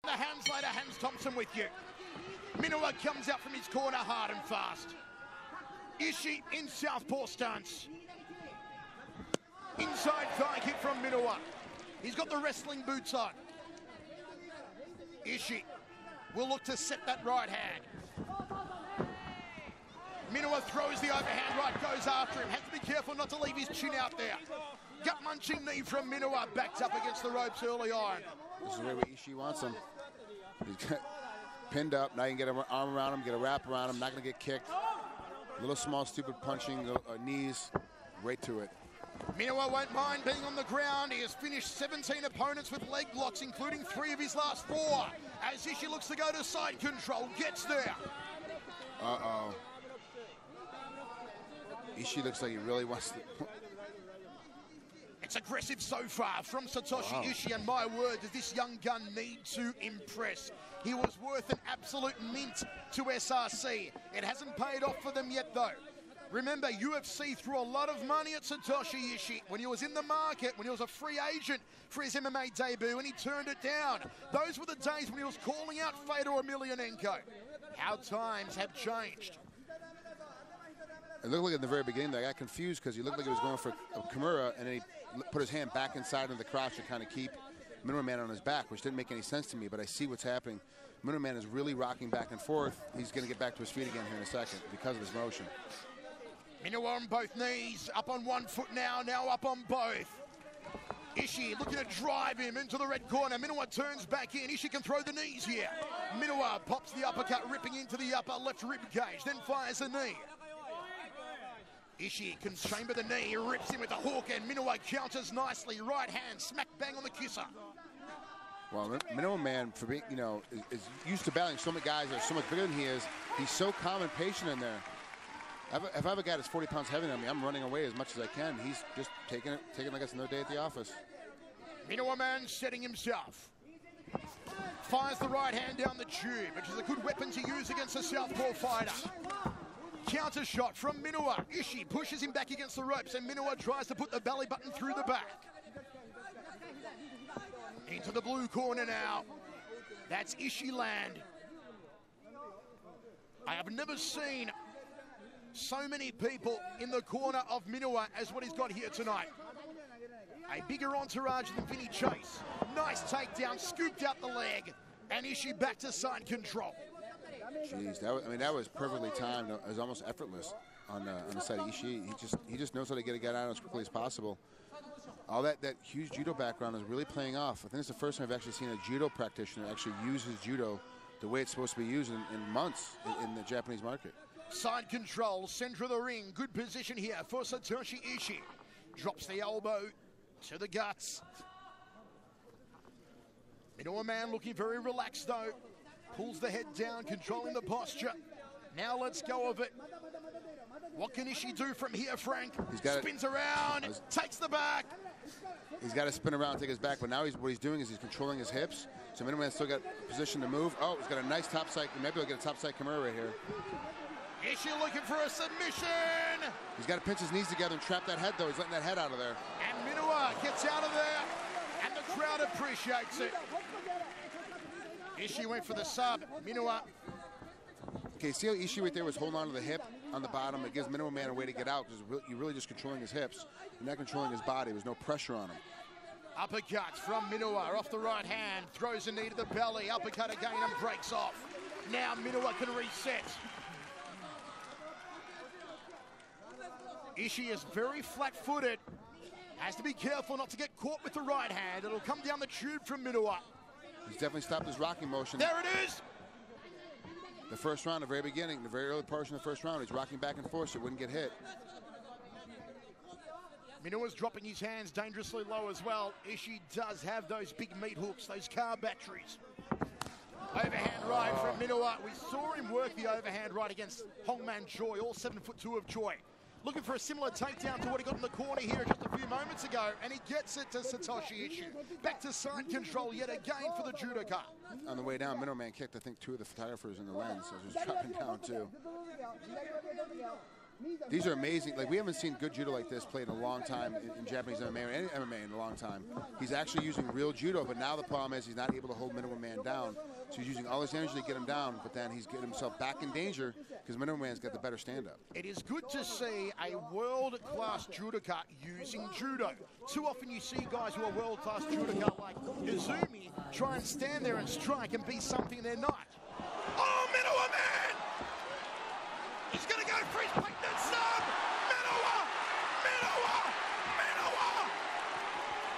The hands later, Hans Thompson with you. Minowa comes out from his corner hard and fast. Iishi in southpaw stance. Inside thigh kick from Minowa. He's got the wrestling boots on. Iishi will look to set that right hand. Minowa throws the overhand right, goes after him. Has to be careful not to leave his chin out there. Gut-munching knee from Minowa, backed up against the ropes early on. This is where Iishi wants him. He's got pinned up. Now you can get an arm around him, get a wrap around him, not going to get kicked. Little small stupid punching, knees, right to it. Minowa won't mind being on the ground. He has finished 17 opponents with leg blocks, including 3 of his last 4. As Iishi looks to go to side control, gets there. Uh-oh. Iishi looks like he really wants to... It's aggressive so far from Satoshi Iishi, and my word, does this young gun need to impress. He was worth an absolute mint to SRC. It hasn't paid off for them yet, though. Remember, UFC threw a lot of money at Satoshi Iishi when he was in the market, when he was a free agent for his MMA debut, and he turned it down. Those were the days when he was calling out Fedor Emelianenko. How times have changed. It looked like in the very beginning that I got confused because he looked like he was going for a Kimura, and then he put his hand back inside of the crotch to kind of keep Minowa Man on his back, which didn't make any sense to me, but I see what's happening. Minowa Man is really rocking back and forth. He's going to get back to his feet again here in a second because of his motion. Minowa on both knees, up on one foot now up on both. Iishi looking to drive him into the red corner. Minowa turns back in. Iishi can throw the knees here. Minowa pops the uppercut, ripping into the upper left rib cage, then fires the knee. Iishi can chamber the knee, rips him with a hook, and Minowa counters nicely. Right hand, smack bang on the kisser. Well, Minowa Man, for being, is used to battling so many guys that are so much bigger than he is. He's so calm and patient in there. If I have a guy that's 40 pounds heavier than me, I'm running away as much as I can. He's just taking like it's another day at the office. Minowa Man setting himself. Fires the right hand down the tube, which is a good weapon to use against a southpaw fighter. Counter shot from Minowa. Iishi pushes him back against the ropes, and Minowa tries to put the belly button through the back. Into the blue corner now. That's Iishi land. I have never seen so many people in the corner of Minowa as what he's got here tonight. A bigger entourage than Vinny Chase. Nice takedown, scooped out the leg, and Iishi back to side control. Jeez, that was perfectly timed. It was almost effortless on the side of Iishi. He just knows how to get a guy out as quickly as possible. All that huge judo background is really paying off. I think it's the first time I've actually seen a judo practitioner actually use his judo the way it's supposed to be used in months in the Japanese market. Side control, center of the ring. Good position here for Satoshi Iishi. Drops the elbow to the guts. Minowa Man looking very relaxed though. Pulls the head down, controlling the posture. Now let's go of it. What can Iishi do from here, Frank? Spins around, takes the back. He's got to spin around, take his back, but now what he's doing is he's controlling his hips. So Minowa Man's still got position to move. Oh, he's got a nice top side. Maybe he'll get a top side Kimura right here. Iishi looking for a submission. He's got to pinch his knees together and trap that head, though. He's letting that head out of there. And Minowa gets out of there, and the crowd appreciates it. Iishi went for the sub. Minowa. Okay, see how Iishi right there was holding on to the hip on the bottom? It gives Minowa Man a way to get out because you're really just controlling his hips. You're not controlling his body. There's no pressure on him. Uppercut from Minowa off the right hand. Throws a knee to the belly. Uppercut again and breaks off. Now Minowa can reset. Iishi is very flat-footed. Has to be careful not to get caught with the right hand. It'll come down the tube from Minowa. He's definitely stopped his rocking motion. There it is! The first round, the very beginning, the very early portion of the first round, he's rocking back and forth so it wouldn't get hit. Minowa's dropping his hands dangerously low as well. Iishi does have those big meat hooks, those car batteries. Overhand right from Minowa. We saw him work the overhand right against Hongman Choi, all 7'2" of Choi. Looking for a similar takedown to what he got in the corner here just a few moments ago, and he gets it to Satoshi Iishi. Back to side control yet again for the judoka. On the way down, Minowa Man kicked, I think, 2 of the photographers in the lens, so he was dropping down too. These are amazing. Like, we haven't seen good judo like this played in a long time in Japanese MMA or any MMA in a long time. He's actually using real judo, but now the problem is he's not able to hold Minowa Man down. So he's using all his energy to get him down, but then he's getting himself back in danger because Minowa Man's got the better stand-up. It is good to see a world-class judoka using judo. Too often you see guys who are world-class judoka like Izumi try and stand there and strike and be something they're not. Oh, Minowa Man! He's going to go for his pregnant son! Minowa! Minowa! Minowa!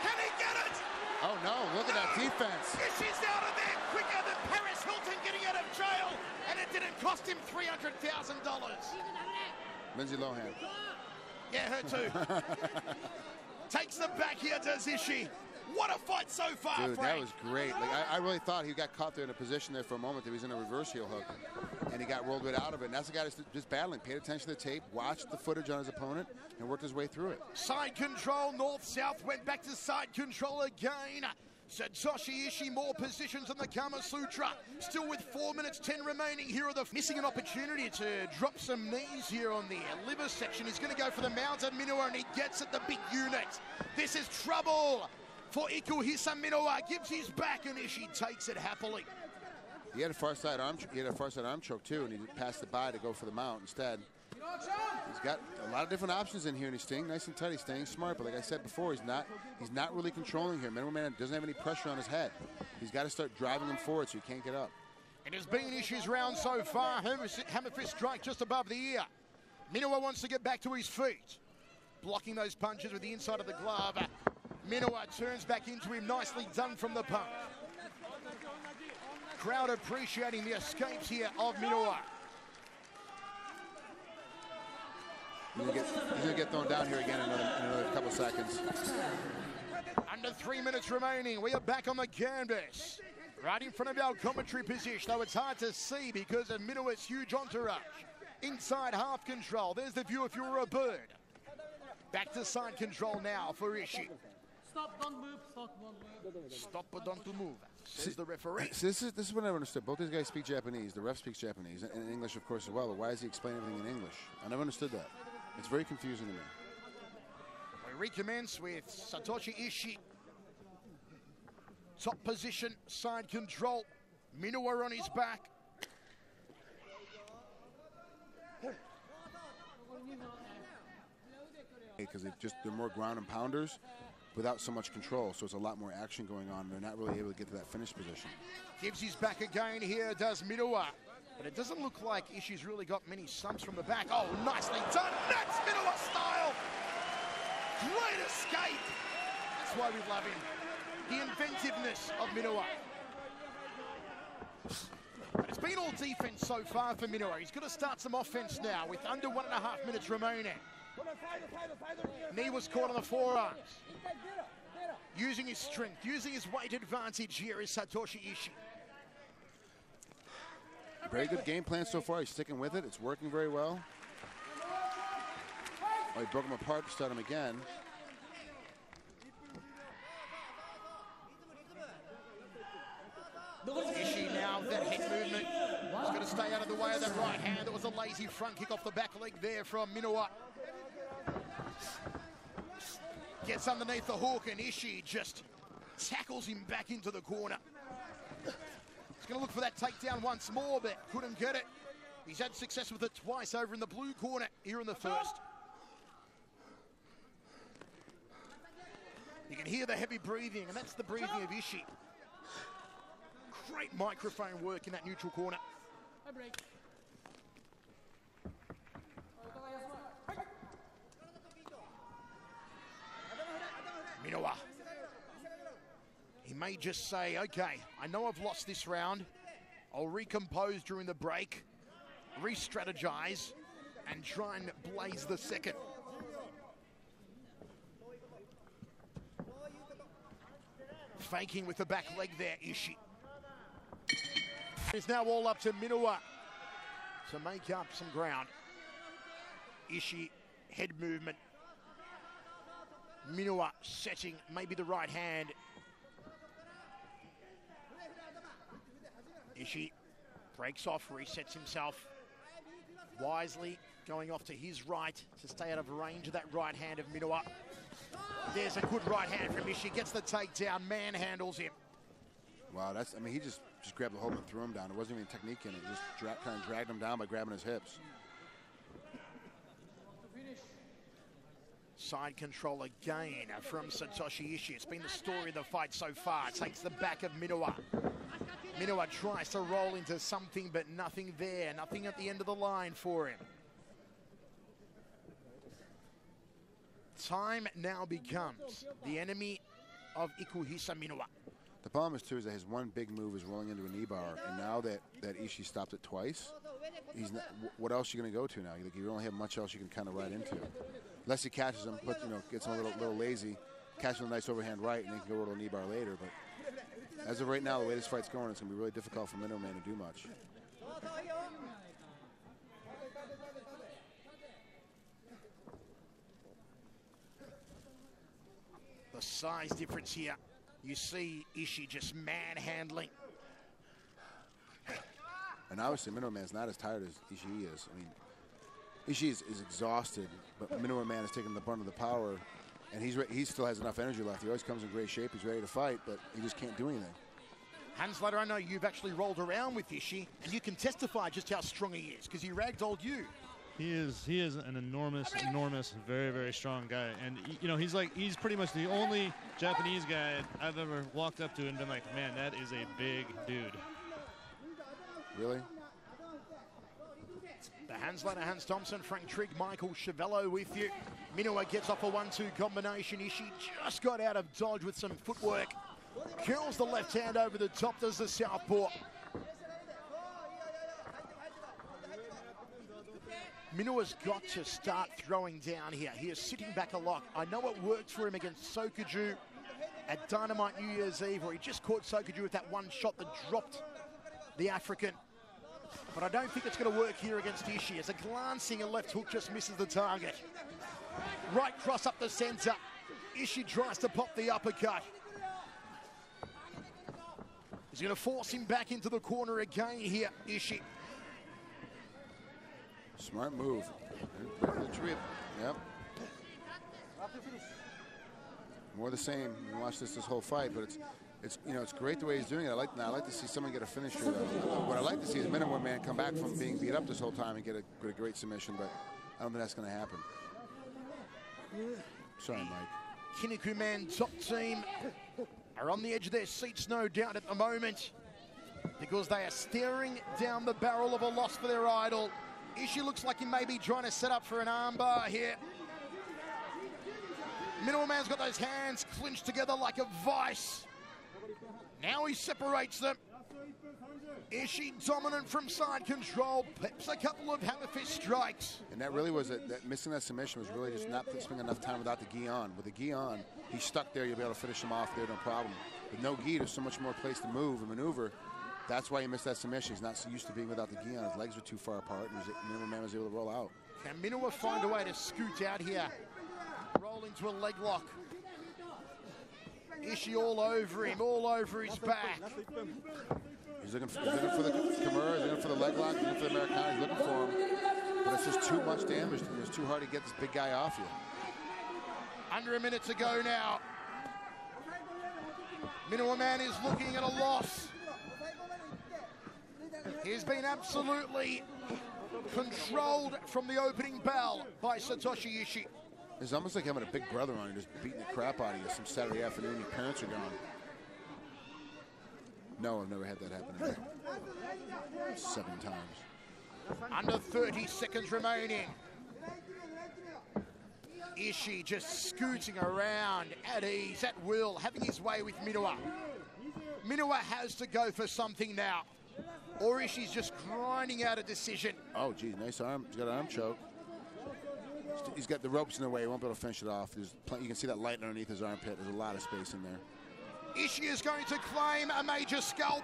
Can he get it? Oh, no, look at that defense. Ishi's out of there quicker than Paris Hilton getting out of jail, and it didn't cost him $300,000. Lindsay Lohan. Yeah, her too. Takes the back here, does Ishi. What a fight so far, Dude, Frank. that was great. Like, I really thought he got caught there in a position there for a moment that he was in a reverse heel hook, and he got rolled right out of it. And that's the guy that's just battling, paid attention to the tape, watched the footage on his opponent, and worked his way through it. Side control, north-south, went back to side control again. Satoshi Ishii, more positions in the Kama Sutra. Still with 4 minutes 10 remaining. Here are the missing an opportunity to drop some knees here on the liver section. He's going to go for the mounted Minowa, and he gets at the big unit. This is trouble for Ikuhisa Minowa. Gives his back, and Ishii takes it happily. He had a far side arm choke too, and he passed it by to go for the mount instead. He's got a lot of different options in here, and he's staying nice and tight. He's staying smart, but like I said before, he's not really controlling here. Minowa Man doesn't have any pressure on his head. He's got to start driving him forward so he can't get up. It has been Ishii's round so far. Hammer fist strike just above the ear. Minowa wants to get back to his feet. Blocking those punches with the inside of the glove. Minowa turns back into him. Nicely done from the punch. Crowd appreciating the escapes here of Minowa. He's gonna get thrown down here again in another couple seconds. Under 3 minutes remaining. We are back on the canvas. Right in front of our commentary position, though it's hard to see because of Minowa's huge entourage. Inside half control. There's the view if you were a bird. Back to side control now for Ishii. Stop, don't move, stop, don't move. Stop or don't move, says the referee. So this is what I never understood. Both these guys speak Japanese. The ref speaks Japanese, and English, of course, as well. But why does he explain everything in English? I never understood that. It's very confusing to me. We recommence with Satoshi Ishii. Top position, side control. Minowa on his back. Because they're more ground and pounders without so much control, so it's a lot more action going on. They're not really able to get to that finish position. Gives his back again here, does Minowa. But it doesn't look like Ishii's really got many stumps from the back. Oh, nicely done. That's Minowa style. Great escape. That's why we love him. The inventiveness of Minowa. But it's been all defense so far for Minowa. He's got to start some offense now with under 1.5 minutes remaining. Knee was caught on the forearms. Using his strength, using his weight advantage here is Satoshi Ishii. Very good game plan so far. He's sticking with it. It's working very well. Oh, he broke him apart to start him again. Ishii now with that head movement. He's got to stay out of the way of that right hand. That was a lazy front kick off the back leg there from Minowa. Gets underneath the hook, and Ishii just tackles him back into the corner. He's going to look for that takedown once more, but couldn't get it. He's had success with it twice over in the blue corner here in the first. You can hear the heavy breathing, and that's the breathing of Ishii. Great microphone work in that neutral corner. Minowa. He may just say, okay, I know I've lost this round. I'll recompose during the break, re-strategize, and try and blaze the second. Faking with the back leg there, Ishii. It's now all up to Minowa to make up some ground. Ishii, head movement. Minowa setting maybe the right hand. Ishii breaks off, resets himself. Wisely going off to his right to stay out of range of that right hand of Minowa. There's a good right hand from Iishi. Gets the takedown, manhandles him. Wow, that's, I mean, he just grabbed the hold and threw him down. There wasn't even technique in it. Just kind of dragged him down by grabbing his hips. Side control again from Satoshi Iishi. It's been the story of the fight so far. Takes the back of Minowa. Minowa tries to roll into something, but nothing there. Nothing at the end of the line for him. Time now becomes the enemy of Iishi Minowa. The problem is, too, is that his one big move is rolling into a knee bar, and now that Ishii stopped it twice, he's not, what else are you going to go to now? You don't have much else you can kind of ride into. Unless he catches him, but gets him a little lazy, catches him a nice overhand right, and then he can go to a knee bar later. But as of right now, the way this fight's going, it's going to be really difficult for Minowa to do much. The size difference here. You see Ishii just manhandling. And obviously, Minowa Man's not as tired as Ishii is. I mean, Ishii is exhausted, but Minowa Man is taking the brunt of the power, and he still has enough energy left. He always comes in great shape. He's ready to fight, but he just can't do anything. Hansleiter, I know you've actually rolled around with Ishii, and you can testify just how strong he is, because he ragdolled you. He is an enormous, very, very strong guy. And, he's pretty much the only Japanese guy I've ever walked up to and been like, man, that is a big dude. Really? The Hansleiter, Hans Thompson, Frank Trigg, Michael Chiavello with you. Minowa gets off a 1-2 combination. Ishii just got out of dodge with some footwork. Curls the left hand over the top, does the southpaw. Minowa's got to start throwing down here. He is sitting back a lot. I know it worked for him against Sokuju at Dynamite New Year's Eve, where he just caught Sokuju with that one shot that dropped the African. But I don't think it's going to work here against Ishii, as a glancing left hook just misses the target. Right cross up the center. Ishii tries to pop the uppercut. He's going to force him back into the corner again here, Ishii. Smart move. Yep. More the same. You watch this whole fight, but it's great the way he's doing it. I like to see someone get a finisher though. What I like to see is Minowa Man come back from being beat up this whole time and get a great submission, but I don't think that's going to happen. Sorry, Mike. Kinniku Man top team are on the edge of their seats, no doubt, at the moment, because they are staring down the barrel of a loss for their idol. Ishii looks like he may be trying to set up for an armbar here. Minowa Man's got those hands clinched together like a vice. Now he separates them. Ishii dominant from side control, peps a couple of hammer fist strikes. And that really was that missing that submission was really just not spending enough time without the gi on. With the gi on, he's stuck there. You'll be able to finish him off there, no problem. With no gi, there's so much more place to move and maneuver. That's why he missed that submission. He's not so used to being without the gi on. His legs were too far apart, and Minowa Man was able to roll out. Can Minowa find a way to scoot out here? Roll into a leg lock. Ishii all over him, all over his back. He's looking for the Kimura, he's looking for the leg lock, he's looking for the Americana, he's looking for him. But it's just too much damage. It's too hard to get this big guy off you. Under a minute to go now. Minowa Man is looking at a loss. He's been absolutely controlled from the opening bell by Satoshi Iishi. It's almost like having a big brother on you, just beating the crap out of you some Saturday afternoon. Your parents are gone. No, I've never had that happen. 7 times. Under 30 seconds remaining. Ishii just scooting around at ease, at will, having his way with Minowa. Minowa has to go for something now, or Ishii's just grinding out a decision. Oh, geez, nice arm. He's got an arm choke. He's got the ropes in the way. He won't be able to finish it off. You can see that light underneath his armpit. There's a lot of space in there. Ishii is going to claim a major scalp.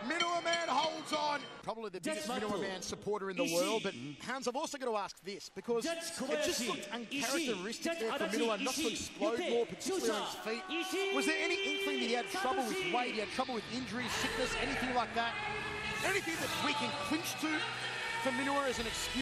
Minowa Man holds on. Probably the biggest Minowa Man supporter in the world, but Hans, I've also got to ask this, because it just looked uncharacteristic there for Minowa not to explode more, particularly on his feet. Was there any inkling that he had trouble with weight, he had trouble with injury, sickness, anything like that? Anything that we can clinch to for Minowa as an excuse.